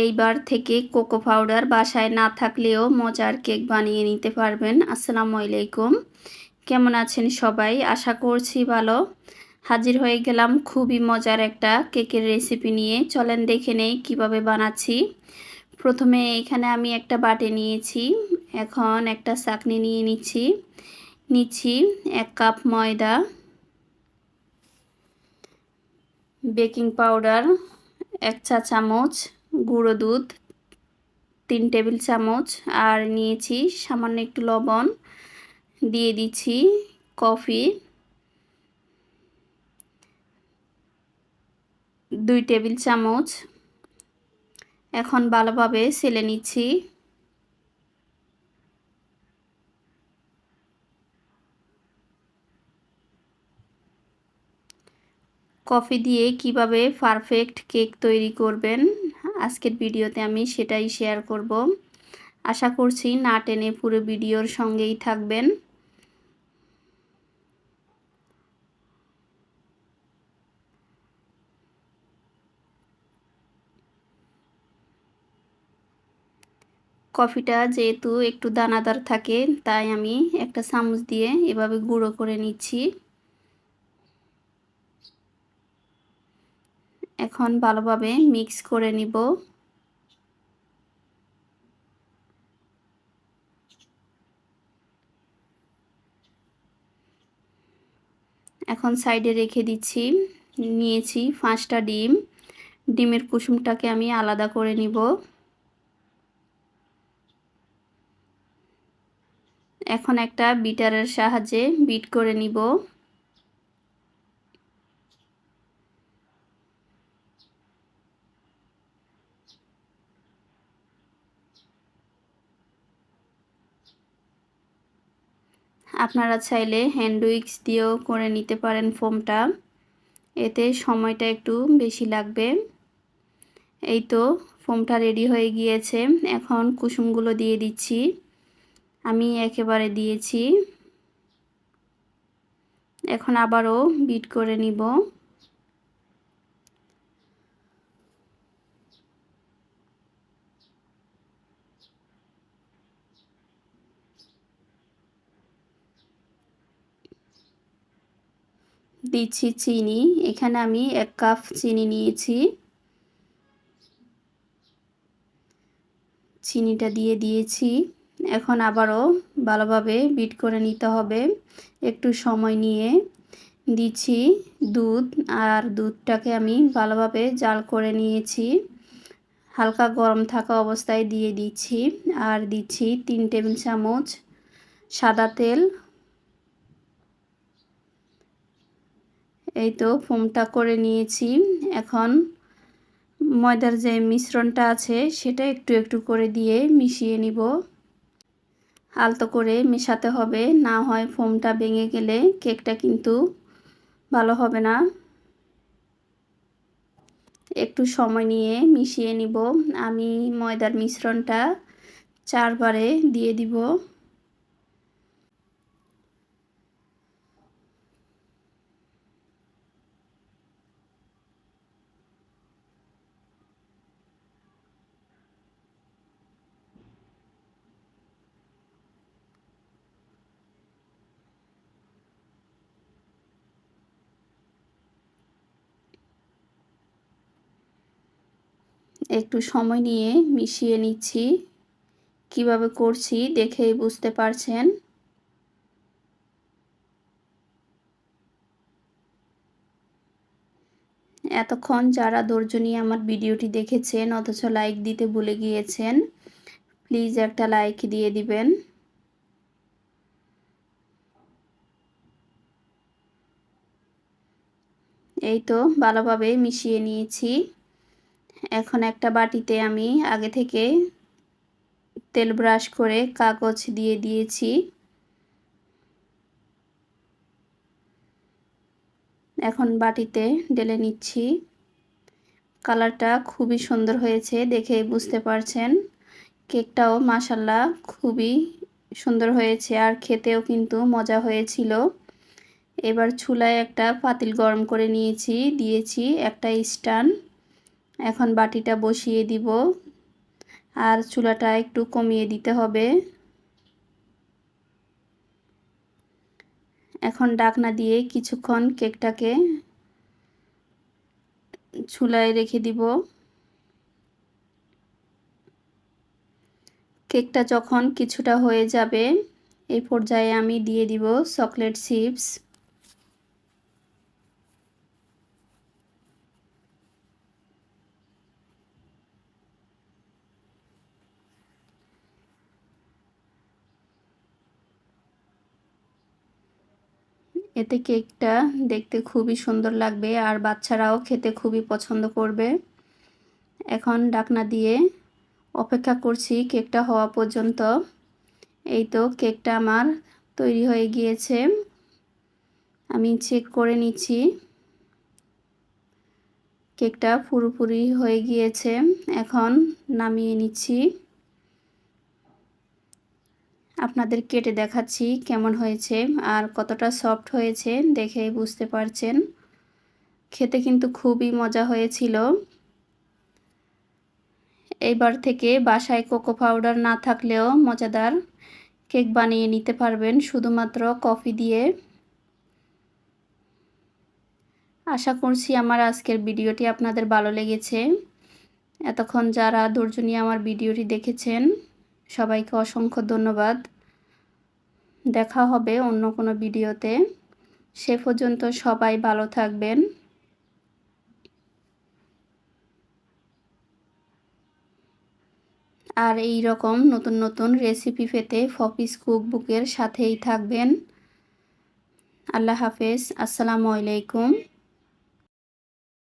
এইবার থেকে cocoa powder বাসায় না থাকলেও মজার কেক বানিয়ে নিতে পারবেন। আসসালামু আলাইকুম, কেমন আছেন সবাই? আশা করছি ভালো। হাজির হয়ে গেলাম খুবই মজার একটা কেকের রেসিপি নিয়ে। চলেন দেখে নেই কিভাবে বানাচ্ছি। প্রথমে এখানে আমি একটা বাটি নিয়েছি, এখন একটা ছাঁকনি নিয়ে নিচ্ছি 1 কাপ ময়দা, বেকিং পাউডার 1 চা চামচ, গুঁড়ো দুধ 3 টেবিল চামচ, আর নিয়েছি সামান্য একটু লবণ, দিয়ে দিচ্ছি কফি 2 টেবিল চামচ। এখন ভালোভাবে ছেলে নিচ্ছি। কফি দিয়ে কিভাবে পারফেক্ট কেক তৈরি করবেন আজকের ভিডিওতে আমি সেটাই শেয়ার করব। আশা করছি না টেনে পুরো ভিডিওর সঙ্গেই থাকবেন। কফিটা যেহেতু একটু দানাদার থাকে, তাই আমি একটা চামচ দিয়ে এভাবে গুঁড়ো করে নিচ্ছি। এখন ভালোভাবে মিক্স করে নিব। এখন সাইডে রেখে দিচ্ছি। নিয়েছি 5টা ডিম। ডিমের কুসুমটাকে আমি আলাদা করে নিব। এখন একটা বিটারের সাহায্যে বিট করে নিব। আপনারা চাইলে হ্যান্ড উইক্স দিয়েও করে নিতে পারেন ফোমটা, এতে সময়টা একটু বেশি লাগবে। এই তো ফোমটা রেডি হয়ে গিয়েছে। এখন কুসুমগুলো দিয়ে দিচ্ছি। আমি একেবারে দিয়েছি। এখন আবারও বিট করে নিব। দিচ্ছি চিনি। এখানে আমি 1 কাপ চিনি নিয়েছি। চিনিটা দিয়ে দিয়েছি। এখন আবারও ভালোভাবে বিট করে নিতে হবে। একটু সময় নিয়ে দিচ্ছি দুধ, আর দুধটাকে আমি ভালোভাবে জাল করে নিয়েছি। হালকা গরম থাকা অবস্থায় দিয়ে দিচ্ছি। আর দিচ্ছি 3 টেবিল চামচ সাদা তেল। এই তো ফোমটা করে নিয়েছি। এখন ময়দার যে মিশ্রণটা আছে সেটা একটু একটু করে দিয়ে মিশিয়ে নিব। আলতো করে মেশাতে হবে, না হয় ফোমটা ভেঙে গেলে কেকটা কিন্তু ভালো হবে না। একটু সময় নিয়ে মিশিয়ে নিব। আমি ময়দার মিশ্রণটা 4 বারে দিয়ে দিব। একটু সময় নিয়ে মিশিয়ে নিচ্ছি। কিভাবে করছি দেখেই বুঝতে পারছেন। এতক্ষণ যারা ধৈর্য নিয়ে আমার ভিডিওটি দেখেছেন অথচ লাইক দিতে ভুলে গিয়েছেন, প্লিজ একটা লাইক দিয়ে দিবেন। এই তো ভালোভাবে মিশিয়ে নিয়েছি। এখন একটা বাটিতে আমি আগে থেকে তেল ব্রাশ করে কাগজ দিয়ে দিয়েছি। এখন বাটিতে ঢেলে নিচ্ছি। কালারটা খুবই সুন্দর হয়েছে, দেখেই বুঝতে পারছেন। কেকটাও মাশাআল্লাহ খুবই সুন্দর হয়েছে, আর খেতেও কিন্তু মজা হয়েছিল। এবার চুলায় একটা পাতিল গরম করে নিয়েছি, দিয়েছি একটা স্ট্যান্ড। এখন বাটিটা বসিয়ে দিব আর চুলাটা একটু কমিয়ে দিতে হবে। এখন ঢাকনা দিয়ে কিছুক্ষণ কেকটাকে চুলায় রেখে দিব। কেকটা যখন কিছুটা হয়ে যাবে এই পর্যায়ে আমি দিয়ে দিব চকলেট চিপস। এতে কেকটা দেখতে খুবই সুন্দর লাগবে আর বাচ্চারাও খেতে খুবই পছন্দ করবে। এখন ঢাকনা দিয়ে অপেক্ষা করছি কেকটা হওয়া পর্যন্ত। এই তো কেকটা আমার তৈরি হয়ে গিয়েছে। আমি চেক করে নিচ্ছি। কেকটা পুরোপুরি হয়ে গিয়েছে। এখন নামিয়ে নিচ্ছি। আপনাদের কেটে দেখাচ্ছি কেমন হয়েছে আর কতটা সফট হয়েছে দেখেই বুঝতে পারছেন। খেতে কিন্তু খুবই মজা হয়েছিল। এইবার থেকে বাসায় কোকো পাউডার না থাকলেও মজাদার কেক বানিয়ে নিতে পারবেন শুধুমাত্র কফি দিয়ে। আশা করছি আমার আজকের ভিডিওটি আপনাদের ভালো লেগেছে। এতক্ষণ যারা ধৈর্য নিয়ে আমার ভিডিওটি দেখেছেন সবাইকে অসংখ্য ধন্যবাদ। দেখা হবে অন্য কোনো ভিডিওতে। সে পর্যন্ত সবাই ভালো থাকবেন। আর এই রকম নতুন নতুন রেসিপি পেতে ফপিস কুকবুকের সাথেই থাকবেন। আল্লাহ হাফেজ। আসসালামু আলাইকুম।